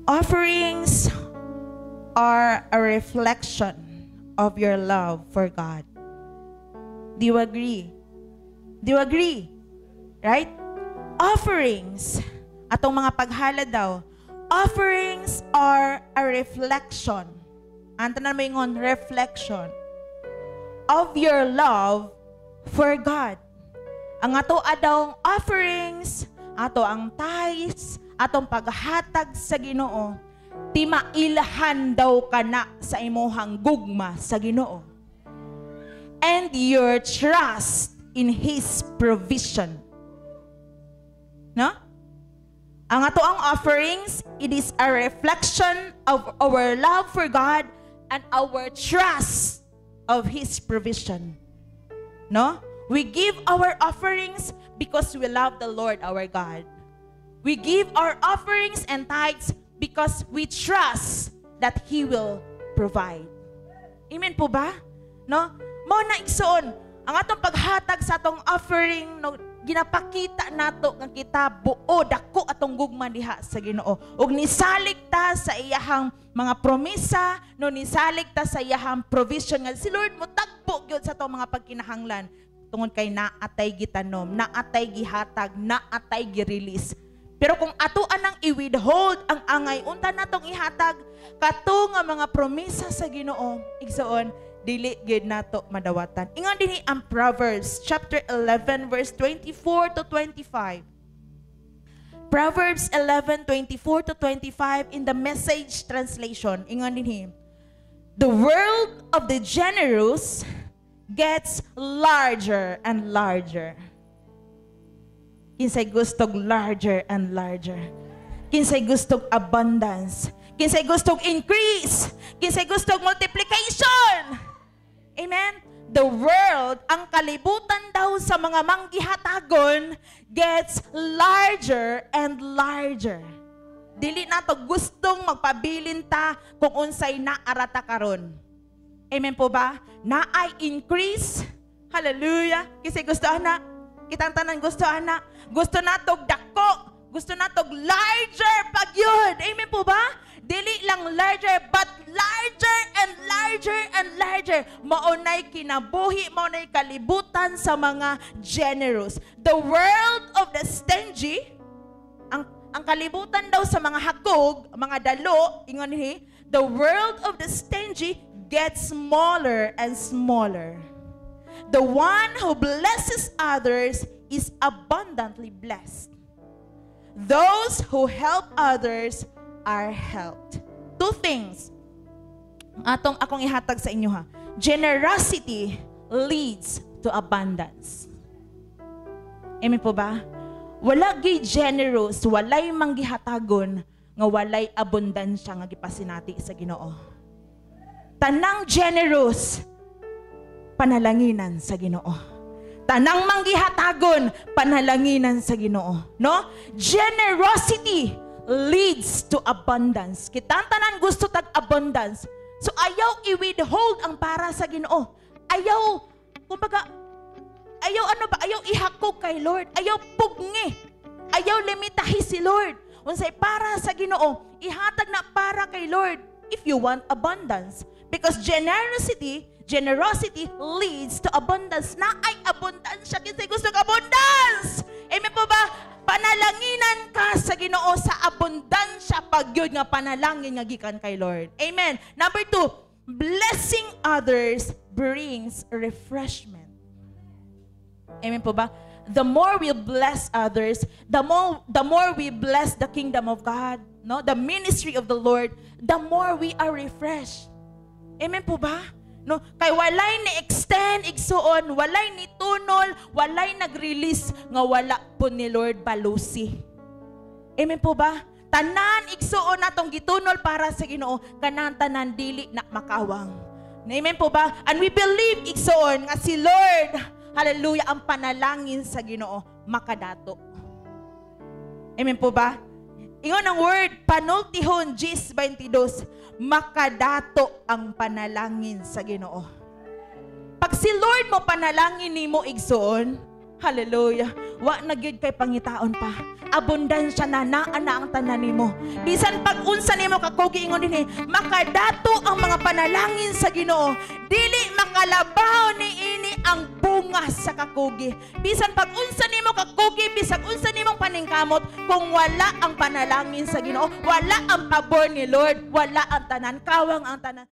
Offerings are a reflection of your love for God. Do you agree? Do you agree? Right? Offerings, atong mga paghala daw, offerings are a reflection. Anto na mo yung reflection of your love for God. Ang ato adawng offerings, ato ang tithes, atong paghatag sa Ginoo, ti mailahan daw kana sa imuhang gugma sa Ginoo. And your trust in His provision. No? Ang ato ang offerings, it is a reflection of our love for God and our trust of His provision. No? We give our offerings because we love the Lord our God. We give our offerings and tithes because we trust that He will provide. Amen po ba? No? Mao na igsoon, ang atong paghatag sa atong offering, no, ginapakita nato nga kita buo dako atong gugma diha sa Ginoo. Ug nisalig ta sa iyahang mga promesa, no, nisalig ta sa iyahang provision nga si Lord mo tagpo gyud sa atong mga pagkinahanglan tungod kay naatay gitanom, naatay gihatag, naatay gi-release. Pero kung ato anang i-withhold ang angay unta natong ihatag kato nga mga promesa sa Ginoo, igsoon dili gid nato madawatan. Ingon dinhi ang Proverbs chapter 11 verse 24 to 25. Proverbs 11:24 to 25 in the Message translation. Ingon dinhi, the world of the generous gets larger and larger. Kinsay gustog larger and larger. Kinsay gustog abundance. Kinsay gustog increase. Kinsay gustog multiplication. Amen? The world, ang kalibutan daw sa mga manggihatagon, gets larger and larger. Dili na to gustong magpabilin ta kung unsay naarata karon. Amen po ba? Naay increase. Hallelujah. Kasi gusto ana. Kitang tanan gusto ana. Gusto natog dako. Gusto natog larger pag yun. Amen po ba? Dili lang larger, but larger and larger and larger. Maunay kinabuhi, maunay kalibutan sa mga generous. The world of the stingy, ang kalibutan daw sa mga hakog, mga dalo, ingon ni, the world of the stingy gets smaller and smaller. The one who blesses others is abundantly blessed. Those who help others are helped. Two things. Akong ihatag sa inyo ha. Generosity leads to abundance. Amen po ba? Wala gi generous, walay manggihatagon nga walay abundansya nga gipasinati sa Ginoo. Tanang generous, panalanginan sa Ginoo. Tanang manggihatagon, panalanginan sa Ginoo. No? Generosity leads to abundance. Kitang tanan gusto tag abundance. So ayaw i-withhold ang para sa Ginoo. Ayaw, kumbaga, ayaw ihakog kay Lord. Ayaw pugngi. Ayaw limitahi si Lord. Unsay para sa Ginoo, ihatag na para kay Lord if you want abundance. Because generosity leads to abundance. Na ay abundance siya kasi gusto ka abundance. Amen po ba? Panalanginan ka sa Ginoo sa abundansya pagyud nga panalangin nga gikan kay Lord. Amen. Number 2, blessing others brings refreshment. Amen po ba? The more we bless others, the more we bless the kingdom of God, no? The ministry of the Lord, the more we are refreshed. Amen po ba? No, kay walay ni extend igsuon, walay ni tunol, walay nag-release nga wala po ni Lord balusi. Amen po ba? Tanan igsuon natong gitunol para sa Ginoo, kanang tanan dili na makawang. Amen po ba? And we believe igsuon nga si Lord, hallelujah, ang panalangin sa Ginoo makadato. Amen po ba? Ingon ang word, panultihon 10:22, makadato ang panalangin sa Ginoo. Pag si Lord mo panalangin nimo igsoon, hallelujah, wa na gyud kay pangitaon pa. abundansya na naa na ang tanan nimo. Bisan pag unsa nimo kakugi ingon dinhi, makadato ang mga panalangin sa Ginoo. Dili makalabaw niini ang bunga sa kakugi. Bisan pag unsa nimo kakugi, bisan unsa nimong paningkamot, kung wala ang panalangin sa Ginoo, wala ang pabor ni Lord, wala ang tanan, kawang ang tanan.